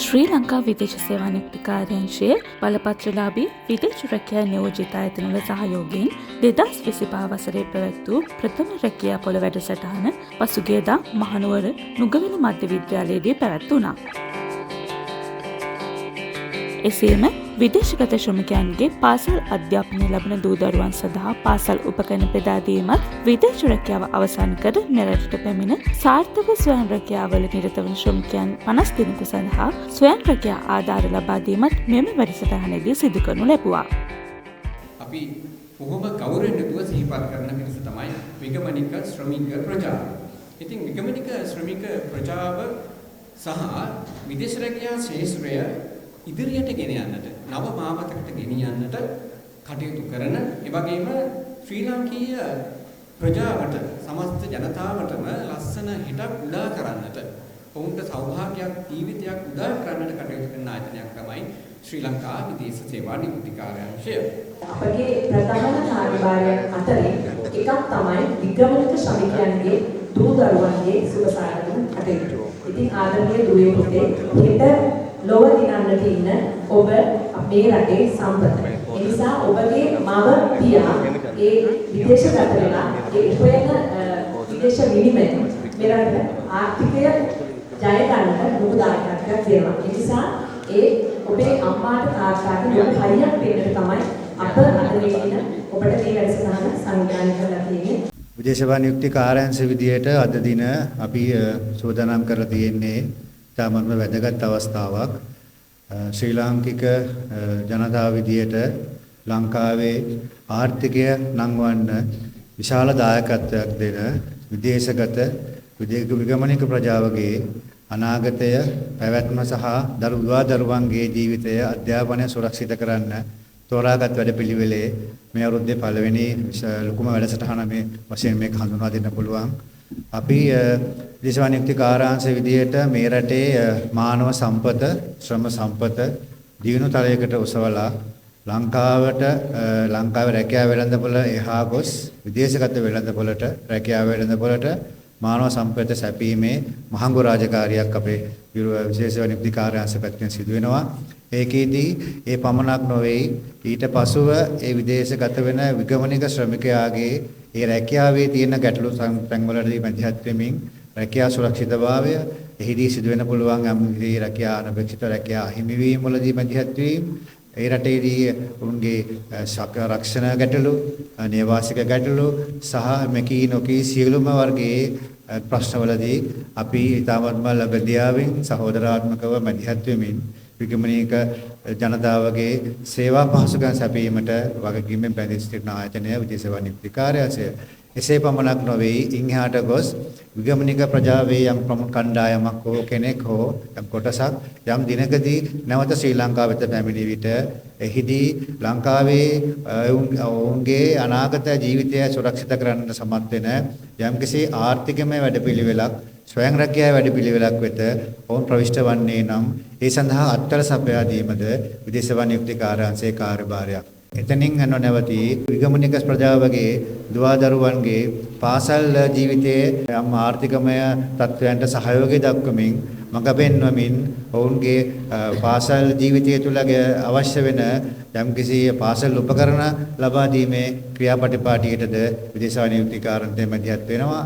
ශ්‍රී ලංකා විදේශ සේවා නියුක්ති කාර්යාංශයේ බලපත්‍රලාභී විදේශ රැකියා නියෝජිත ආයතනවල සහයෝගයෙන් 2025 වසරේ පැවැත් වූ ප්‍රථම රැකියා පොළ වැඩසටහන පසුගියදා මහනුවර නුගවැලි මධ්‍ය විද්‍යාලයේදී පැවැත්වුණා. එසේම විදේශගත ශ්‍රමිකයන්ගේ පාසල් අධ්‍යාපනය ලබන දූ දරුවන් සඳහා පාසල් උපකරණ බෙදා දීමත්, විදේශ රැකියාව අවසන් කර මෙරටට පැමිණ සාර්ථක ස්වයං රැකියාවල නිරත වන ශ්‍රමිකයන් 50 දෙනෙකු සඳහා ස්වයං රැකියා ආධාර ලබා දීමත් මෙම වැඩසටහනේදී සිදු කරනු ලැබුවා. අපි බොහොම ගෞරවයෙන් යුතුව සිහිපත් කරන පිරිස තමයි විගමනික ශ්‍රමික ප්‍රජාව. ඉතින් විගමනික ශ්‍රමික ප්‍රජාව සහ විදේශ රැකියා ශාස්ත්‍රය ඉදිරියට ගෙන යන්නට, නව මාවතකට ගෙන යන්නට කටයුතු කරන, ඒ වගේම ශ්‍රී ලාංකීය ප්‍රජාවට, සමස්ත ජනතාවටම ලස්සන හිතක් උදා කරන්නට, ඔවුන්ට සෞභාග්‍යයක්, ජීවිතයක් උදා කරන්නට කටයුතු කරන ආයතනයක් තමයි ශ්‍රී ලංකා විදේශ සේවා නියුක්ති කාර්යාංශය. අපගේ ප්‍රධාන කාර්යභාරයන් අතරින් එකක් තමයි විගමනික ශ්‍රමිකයන්ගේ දූ දරුවන්ගේ සුබසාරණ කටයුතු. ඉතින් ආදරණීය දුවේ පුතේ, හෙට ලොව දිනන්නට ඉන්න ඔබ අපේ රටේ සම්පත. ඒ නිසා ඔබගේ මව පියා ඒ විදේශගත වෙලා ඒ උපයන විදේශ විනිමය මෙරට ආර්ථිකය ජය ගන්නට ලොකු දායකත්වයක් දෙනවා. ඒ නිසා ඒ ඔබේ අම්මාට තාත්තාට ලොකු හයියක් දෙන්න තමයි අප අද වෙන ඔබට මේ වැඩසටහන සංවිධානය කරලා තියෙන්නේ. විදේශ සේවා නියුක්ති කාර්යාංශ විදියට අද දින අපි සූදානම් කරලා තියෙන්නේ තමන්ම වැදගත් අවස්ථාවක්. ශ්‍රී ලාංකික ජනතාව විදියට ලංකාවේ ආර්ථිකය නංවන්න විශාල දායකත්වයක් දෙන විදේශගත විගමනික ප්‍රජාවගේ අනාගතය පැවැත්ම සහ දරුවන්ගේ ජීවිතය අධ්‍යාපනය සුරක්ෂිත කරන්න තෝරාගත් වැඩපිළිවෙලේ මේ අවුරුද්දේ පළවෙනි ලොකුම වැඩසටහන මේ වශයෙන් මේක හඳුන්වා දෙන්න පුළුවන්. අපි විදේශ නියුක්ති කාර්යාංශ විදියට මේ රටේ මානව සම්පත, ශ්‍රම සම්පත දියුණු තලයකට ඔසවලා ලංකාවේ රැකියාව වෙළඳපොළ එහා ගොස් විදේශගත වෙළඳපොළට රැකියාව වෙළඳපොළට මානව සම්පත සැපීමේ මහඟු රාජකාරියක් අපේ විශේෂ නියුක්ති කාර්යාංශ පැත්තෙන් සිදු වෙනවා. ඒකෙදී ඒ පමණක් නොවේ, ඊට පසුව ඒ විදේශගත වෙන විගමනික ශ්‍රමිකයාගේ ඒ රැකියාවේ තියෙන ගැටලු තැන්වලදී මැදිහත් වෙමින් රැකියා සුරක්ෂිතභාවය, එහිදී සිදුවෙන පුළුවන් යම් රැකියා අනපේක්ෂිත රැකියා අහිමිවීම වලදී මැදිහත් වීම, ඒ රටේදී උන්ගේ රක්ෂණ ගැටලු, නේවාසික ගැටලු සහ මෙකී නොකී සියලුම වර්ගයේ ප්‍රශ්නවලදී අපි ඊටමත්ම ලැබදියාවෙන් සහෝදරාත්මකව මැදිහත් වෙමින් විගමනික ජනතාවගේ සේවා පහසුකම් සැපීමට වගකීමෙන් බැඳී සිටින ආයතනය විදේශ සේවා නියුක්ති කාර්යාංශය. එසේ පමණක් නොවේ, ඉන්හාට ගොස් විගමනික ප්‍රජාවේ යම් ප්‍රමුඛ කණ්ඩායමක් හෝ කෙනෙක් හෝ යම් කොටසක් යම් දිනකදී නැවත ශ්‍රී ලංකාව වෙත පැමිණි විට එහිදී ලංකාවේ ඔවුන්ගේ අනාගත ජීවිතය සුරක්ෂිත කරන්න සමත් වෙන යම්කිසි ආර්ථිකමය වැඩපිළිවෙලක්, ස්වයං රැකියාවේ වැඩපිළිවෙලක් වෙත ඔවුන් ප්‍රවිෂ්ඨ වන්නේ නම් ඒ සඳහා අත්වල සපයා දීමද විදේශ සේවා නියුක්ති කාර්යාංශයේ කාර්යභාරයක්. එතනින් නැවතී විගමනික ප්‍රජාවගේ දුවදරුවන්ගේ පාසල් ජීවිතයේ යම් ආර්ථිකමය තත්ත්වයන්ට සහයෝගය දක්වමින් මඟ පෙන්වමින් ඔවුන්ගේ පාසල් ජීවිතය තුළ අවශ්‍ය වෙන යම්කිසි පාසල් උපකරණ ලබා දීමේ ක්‍රියාපටිපාටියටද විදේශ සේවා නියුක්ති කාර්යාංශය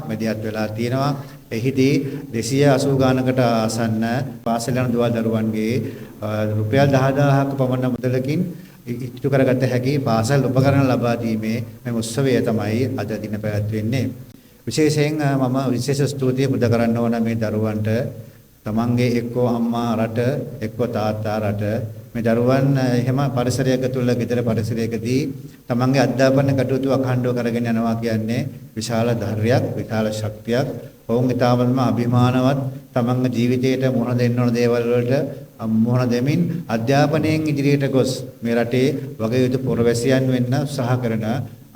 මැදිහත් වෙලා තියෙනවා. එහිදී 280 ගානකට ආසන්න පාසල් යන දුවදරුවන්ගේ රුපියල් 10000ක පමණ මුදලකින් ඉටු කරගත හැකි පාසල් උපකරණ ලබා දීමේ මේ උත්සවය තමයි අද දින පැවැත්වෙන්නේ. විශේෂයෙන් මම විශේෂ ස්තුතිය පුද කරන්න ඕන මේ දරුවන්ට. තමන්ගේ එක්කෝ අම්මා රට, එක්කෝ තාත්තා රට, මේ දරුවන් එහෙම පරිසරයක තුල, ගෙදර පරිසරයකදී තමන්ගේ අධ්‍යාපන කටයුතු අඛණ්ඩව කරගෙන යනවා කියන්නේ විශාල ධෛර්යයක්, විශාල ශක්තියක්. ඔවුන් ඊටමත්ම අභිමානවත් තමන්ගේ ජීවිතයට මුහුණ දෙන්න ඕන දේවල් වලට මුහුණ දෙමින් අධ්‍යාපනයෙන් ඉදිරියට ගොස් මේ රටේ වගයුතු පුරවැසියන් වෙන්න උත්සාහ කරන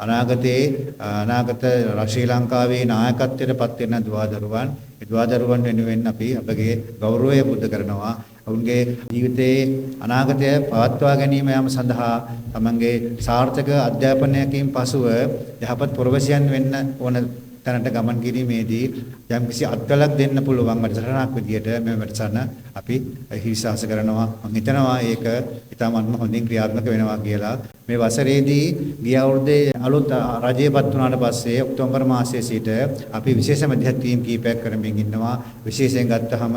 අනාගත ශ්‍රී ලංකාවේ නායකත්වයට පත් වෙන දුවදරුවන් වෙනුවෙන් අපි අපගේ ගෞරවය බුද්ධ කරනවා. ඔවුන්ගේ ජීවිතයේ අනාගතය පවත්වා ගැනීම යාම සඳහා තමන්ගේ සාර්ථක අධ්‍යාපනයකින් පසුව යහපත් පුරවැසියන් වෙන්න ඕන තැනට ගමන් කිරීමේදී යම්කිසි අත්වලක් දෙන්න පුළුවන් වැඩසටහනක් විදියට මේ වැඩසටහන අපි විශ්වාස කරනවා. මම හිතනවා ඒක ඉතාමත්ම හොඳින් ක්‍රියාත්මක වෙනවා කියලා. මේ වසරේදී ගිය අවුරුද්දේ අලුත් රජයපත් වුණාට පස්සේ ඔක්තෝබර් මාසයේ සිට අපි විශේෂ මධ්‍යස්ථීම් කීපයක් කරමින් ඉන්නවා. විශේෂයෙන් ගත්තහම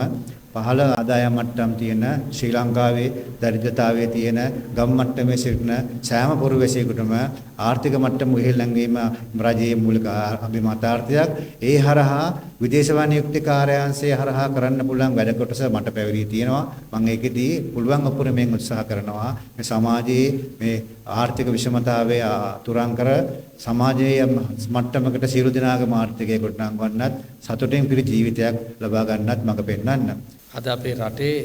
පහළ ආදායම් මට්ටම් තියෙන ශ්‍රී ලංකාවේ දරිද්‍රතාවයේ තියෙන ගම් මට්ටමේ සිටින සෑම පුරවැසියෙකුටම ආර්ථික මට්ටම ඉහළ නැංවීම රජයේ මූලික අභිමතාර්ථයක්. ඒ හරහා විදේශ වාණිජ්‍ය කාර්යාංශය හරහා කරන්න පුළුවන් වැඩ කොටස මට පැවරී තියෙනවා. මම ඒකෙදී පුළුවන් උපරිමයෙන් උත්සාහ කරනවා මේ සමාජයේ මේ ආර්ථික විෂමතාවය අතුරන් කර සමාජයේ මට්ටමකට සියලු දෙනාගේම ආර්ථිකය ගොඩනගවන්නත් සතුටින් පිරි ජීවිතයක් ලබා ගන්නත් මඟ පෙන්වන්න. අද අපේ රටේ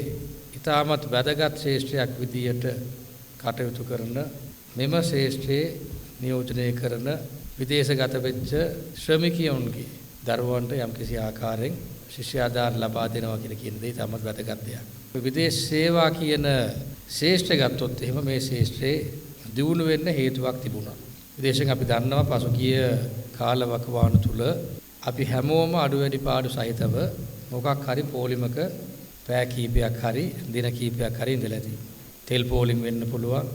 ඉතාමත් වැදගත් ශේෂ්ත්‍රයක් විදියට කටයුතු කරන මෙම ශේෂ්ත්‍රයේ නියෝජනය කරන විදේශගත වෙච්ච ශ්‍රමිකයන්ගේ දරුවන්ට යම්කිසි ආකාරයෙන් ශිෂ්‍යාදාර ලබා දෙනවා කියන දේ ඉතාමත් වැදගත් දෙයක්. විදේශ සේවා කියන ශේෂ්ත්‍රය ගත්තොත් එහෙම මේ ශේෂ්ත්‍රයේ දියුණු වෙන්න හේතුවක් තිබුණා. විදේශයෙන් අපි දන්නවා පසුගිය කාලවකවානු තුල අපි හැමෝම අඩු වැඩි පාඩු සහිතව මොකක් හරි පොලිමක පෑ කීපයක් හරි දින කීපයක් හරි ඉඳලා තියෙනවා. තෙල් පෝලිම් වෙන්න පුළුවන්,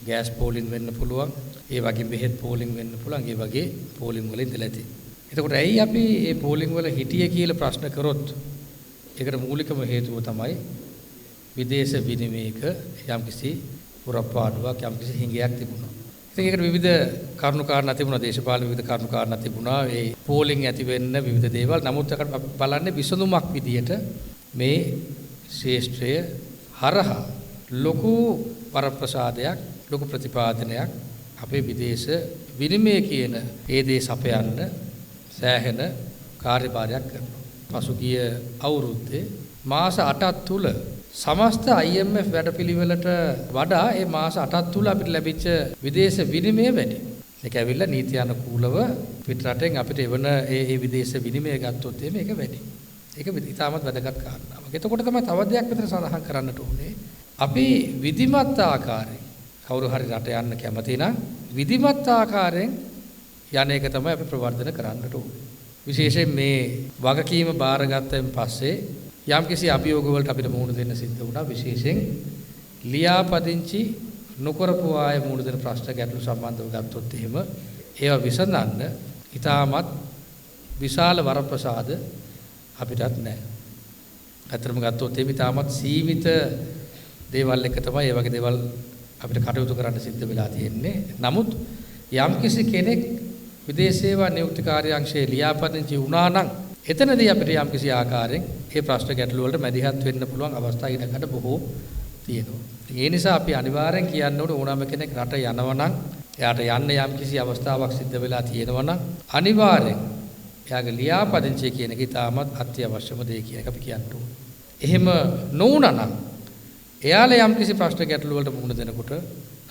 ගෑස් පෝලිම් වෙන්න පුළුවන්, ඒ වගේ බෙහෙත් පෝලිම් වෙන්න පුළුවන්, ඒ වගේ පෝලිම් වල ඉඳලා තියෙනවා. එතකොට ඇයි අපි මේ පෝලිම් වල හිටියේ කියලා ප්‍රශ්න කරොත් ඒකට මූලිකම හේතුව තමයි විදේශ විනිමයක යම්කිසි පුරපාඩුවක් යම්කිසි හිඟයක් තිබුණා. ඉතින් ඒකට විවිධ කරුණු කාරණා තිබුණා, දේශපාලන විවිධ කරුණු කාරණා තිබුණා. ඒ පෝලිං ඇති වෙන්න විවිධ දේවල්. නමුත් අකට බලන්නේ විසඳුමක් විදියට මේ ශේෂ්ත්‍රය හරහා ලොකු වරප්‍රසාදයක්, ලොකු ප්‍රතිපාදනයක් අපේ විදේශ විනිමය කියන ඒ දේ සපයන්න සෑහෙන කාර්යභාරයක් කරනවා. පසුගිය අවුරුද්දේ මාස 8ක් තුල සමස්ත IMF වැඩපිළිවෙලට වඩා මේ මාස 8ක් තුල අපිට ලැබිච්ච විදේශ විනිමය වැඩි. ඒක ඇවිල්ලා නීති අනුකූලව පිටරටෙන් අපිට එවන ඒ විදේශ විනිමය ගත්තොත් මේක වැඩි. ඒක ඉතාමත් වැදගත් කාරණාවක්. එතකොට තමයි තව දෙයක් විතර සඳහන් කරන්නට ඕනේ. අපි විධිමත් ආකාරයෙන් කවුරු හරි රට යන්න කැමති නම් විධිමත් ආකාරයෙන් යන්නේක තමයි අපි ප්‍රවර්ධන කරන්නට ඕනේ. විශේෂයෙන් මේ වගකීම බාරගත්තෙන් පස්සේ යම්කිසි අභියෝග වලට අපිට මුහුණ දෙන්න සිද්ධ වුණා. විශේෂයෙන් ලියාපදිංචි නොකරපු අය මුහුණ දෙන ප්‍රශ්න ගැටලු සම්බන්ධව ගත්තොත් එහෙම ඒවා විසඳන්න ඉතාමත් විශාල වරප්‍රසාද අපිටත් නැහැ. අතරම ගත්තොත් එහෙම ඉතාමත් සීමිත දේවල් එක තමයි ඒ වගේ දේවල් අපිට කටයුතු කරන්න සිද්ධ වෙලා තියෙන්නේ. නමුත් යම්කිසි කෙනෙක් විදේශ සේවා නියුක්ති කාර්යාංශයේ ලියාපදිංචි වුණා නම් එතනදී අපිට යම්කිසි ආකාරයෙන් මේ ප්‍රශ්න ගැටලු වලට මැදිහත් වෙන්න පුළුවන් අවස්ථා ඉඩකඩ බොහෝ තියෙනවා. ඒ නිසා අපි අනිවාර්යෙන් කියන්න ඕනේ ඕනෑම කෙනෙක් රට යනවා නම් එයාට යන්න යම්කිසි අවස්ථාවක් සිද්ධ වෙලා තියෙනවා නම් අනිවාර්යෙන් එයාගේ ලියාපදිංචිය කියන එක ඉතාමත් අත්‍යවශ්‍යම දෙයක් කියන එක අපි කියන්න ඕනේ. එහෙම නොවුණා නම් එයාලා යම්කිසි ප්‍රශ්න ගැටලු වලට මුහුණ දෙනකොට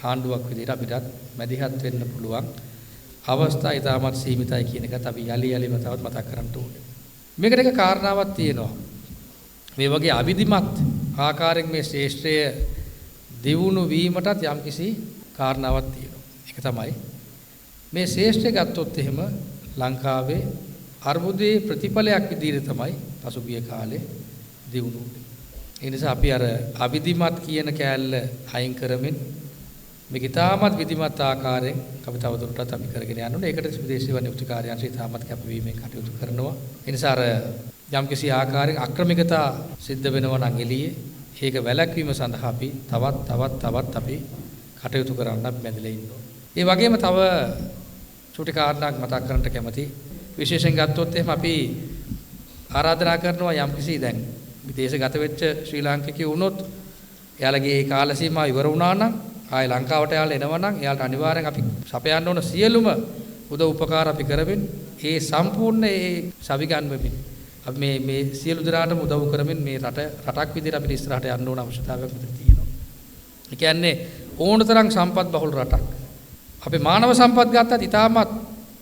ආණ්ඩුවක් විදිහට අපිටත් මැදිහත් වෙන්න පුළුවන් අවස්ථා ඉතාමත් සීමිතයි කියන එකත් අපි යලි යලිම තවත් මතක් කරන්න ඕනේ. මේකට එක කාරණාවක් තියෙනවා. මේ වගේ අවිධිමත් ආකාරයෙන් මේ ශේෂ්ත්‍රය දියුණු වීමටත් යම්කිසි කාරණාවක් තියෙනවා. ඒක තමයි මේ ශේෂ්ත්‍රය ගත්තොත් එහෙම ලංකාවේ අර්බුදයේ ප්‍රතිඵලයක් විදිහට තමයි පසුගිය කාලේ දියුණු වුනේ. ඒ නිසා අපි අර අවිධිමත් කියන කෑල්ල අයින් කරමින් මේක ඉතාමත් විධිමත් ආකාරයෙන් අපි තවදුරටත් අපි කරගෙන යන්න ඕනේ. ඒකට විදේශ සේවා නියුක්ති කාර්යාංශය ඉතාමත් කැපවීමෙන් කටයුතු කරනවා. ඒ නිසා අර යම්කිසි ආකාරයක අක්‍රමිකතා සිද්ධ වෙනවා නම් එළියේ ඒක වැළැක්වීම සඳහා අපි තවත් අපි කටයුතු කරන්න අපි බැඳලා ඉන්නවා. ඒ වගේම තව චුටි කාරණාවක් මතක් කරන්නට කැමතියි. විශේෂයෙන් ගත්තොත් එහෙම අපි ආරාධනා කරනවා යම්කිසි දැන් විදේශගත වෙච්ච ශ්‍රී ලාංකිකයෝ වුණොත් එයාලගේ ඒ කාල සීමාව ඉවර වුණා නම් ආයි ලංකාවට යාලා එනවා නම් එයාලට අනිවාර්යෙන් අපි සපයන්න ඕන සියලුම උදව් උපකාර අපි කරමින් ඒ සම්පූර්ණ ඒ සවිගන්වමින් අපි මේ සියලු දෙනාටම උදව් කරමින් මේ රටක් විදිහට අපිට ඉස්සරහට යන්න ඕන අවශ්‍යතාවයක් මෙතන තියෙනවා. ඒ කියන්නේ ඕනතරම් සම්පත් බහුල රටක්. අපි මානව සම්පත් ගත්තත් ඉතාමත්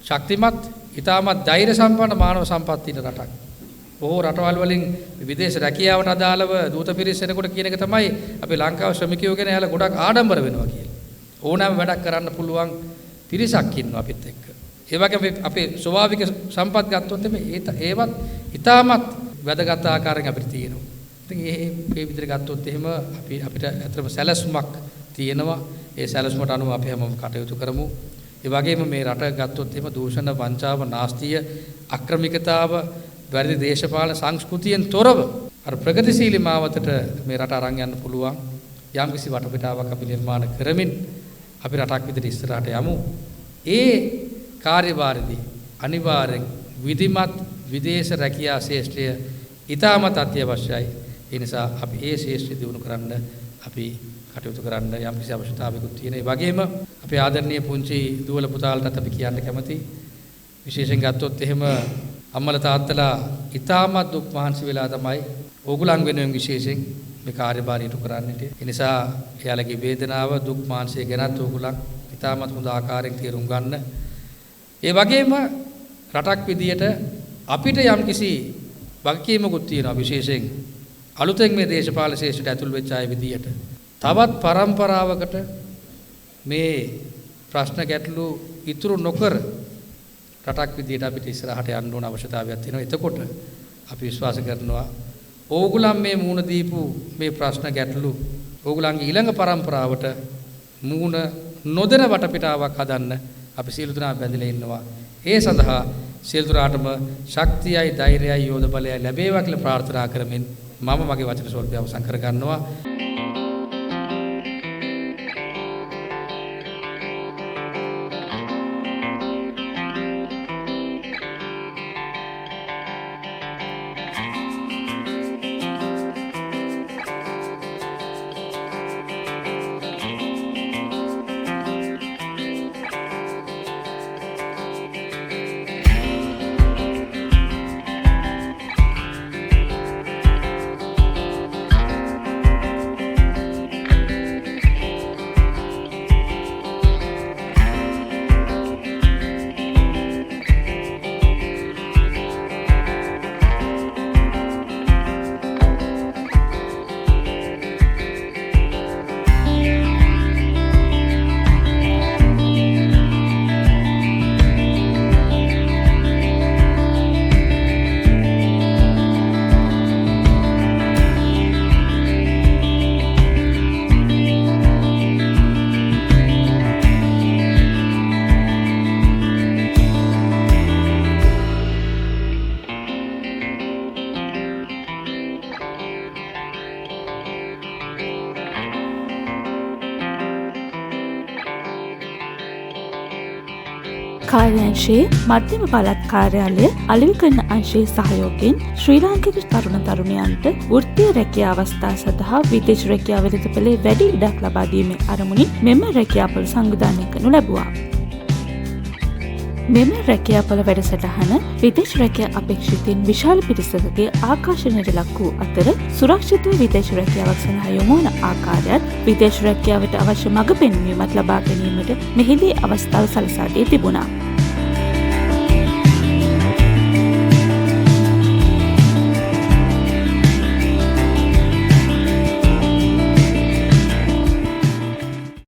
ශක්තිමත්, ඉතාමත් ධෛර්ය සම්පන්න මානව සම්පත් තියෙන රටක්. බොහෝ රටවල් වලින් විදේශ රැකියාවට අදාළව දූත පිරිස් එනකොට කියන එක තමයි අපි ලංකාව ශ්‍රමිකයෝ ගැන එයාලා ගොඩක් ආඩම්බර වෙනවා කියලා. ඕනෑම වැඩක් කරන්න පුළුවන් පිරිසක් ඉන්නවා අපිත් එක්ක. ඒ වගේම අපේ ස්වභාවික සම්පත් ගත්තොත් ඒවත් ඉතාමත් වැදගත් ආකාරයෙන් අපිට තියෙනවා. ඉතින් මේ විදිහට ගත්තොත් එහෙම අපිට ඇත්තටම සැලසුමක් තියෙනවා. ඒ සැලසුමට අනුව අපි හැමෝම කටයුතු කරමු. ඒ වගේම මේ රට ගත්තොත් එහෙම දූෂණ, වංචාව, නාස්තිය, අක්‍රමිකතාව, වැරදි දේශපාලන සංස්කෘතියෙන් තොරව අර ප්‍රගතිශීලී මාවතට මේ රට අරන් යන්න පුළුවන් යම්කිසි වටපිටාවක් අපි නිර්මාණය කරමින් අපි රටක් විදිහට ඉස්සරහට යමු. ඒ කාර්යභාරදී අනිවාර්යෙන් විධිමත් විදේශ රැකියා ශාස්ත්‍රය ඉතාමත් අත්‍යවශ්‍යයි. ඒ නිසා අපි ඒ ශාස්ත්‍රය දියුණු කරන්න අපි කටයුතු කරන්න යම්කිසි අවශ්‍යතාවයකුත් තියෙන. ඒ වගේම අපේ ආදරණීය පුංචි දුවල පුතාලටත් අපි කියන්න කැමතියි. විශේෂයෙන් ගත්තොත් එහෙම අම්මලා තාත්තලා ඉතාමත් දුක් මහන්සි වෙලා තමයි ඕගොල්ලන් වෙනුවෙන් විශේෂයෙන් මේ කාර්යභාරය ඉටු කරන්නට. ඒ නිසා එයාලගේ වේදනාව, දුක් මානසික ගැනත් ඕගොල්ලන් ඉතාමත් හොඳ ආකාරයෙන් තේරුම් ගන්න. ඒ වගේම රටක් විදියට අපිට යම්කිසි වගකීමකුත් තියෙනවා විශේෂයෙන් අලුතෙන් මේ දේශපාලන ශාස්ත්‍රයට ඇතුල් වෙච්ච අය විදියට. තවත් පරම්පරාවකට මේ ප්‍රශ්න ගැටලු ඉතුරු නොකර රටක් විදියට අපිට ඉස්සරහට යන්න ඕන අවශ්‍යතාවයක් තියෙනවා. එතකොට අපි විශ්වාස කරනවා ඕගොල්ලන් මේ මූණ දීපු මේ ප්‍රශ්න ගැටලු ඕගොල්ලන්ගේ ඊළඟ පරම්පරාවට මූණ නොදෙන වටපිටාවක් හදන්න අපි සියලු දෙනා බැඳලා ඉන්නවා. ඒ සඳහා සියලු දෙනාටම ශක්තියයි, ධෛර්යයයි, යෝධ බලයයි ලැබේවා කියලා ප්‍රාර්ථනා කරමින් මම මගේ වචන ස්වල්පය අවසන් කර ගන්නවා. කාර්යාංශයේ මධ්‍යම පළාත් කාර්යාලය අලෙවි කරන අංශයේ සහයෝගයෙන් ශ්‍රී ලාංකික තරුණ තරුණියන්ට වෘත්තීය රැකියා අවස්ථා සඳහා විදේශ රැකියා වෙළඳපොලේ වැඩි ඉඩක් ලබා දීමේ අරමුණින් මෙම රැකියාපොළ සංවිධානය කරනු ලැබුවා. මෙම රැකියාපොළ වැඩසටහන විදේශ රැකියා අපේක්ෂිතින් විශාල පිරිසකගේ ආකර්ෂණයට ලක් වූ අතර සුරක්ෂිතව විදේශ රැකියාවක් සඳහා යොමු වන ආකාරයත් විදේශ රැකියාවට අවශ්‍ය මඟ පෙන්වීමත් ලබා ගැනීමට මෙහිදී අවස්ථාව සලසා දී තිබුණා.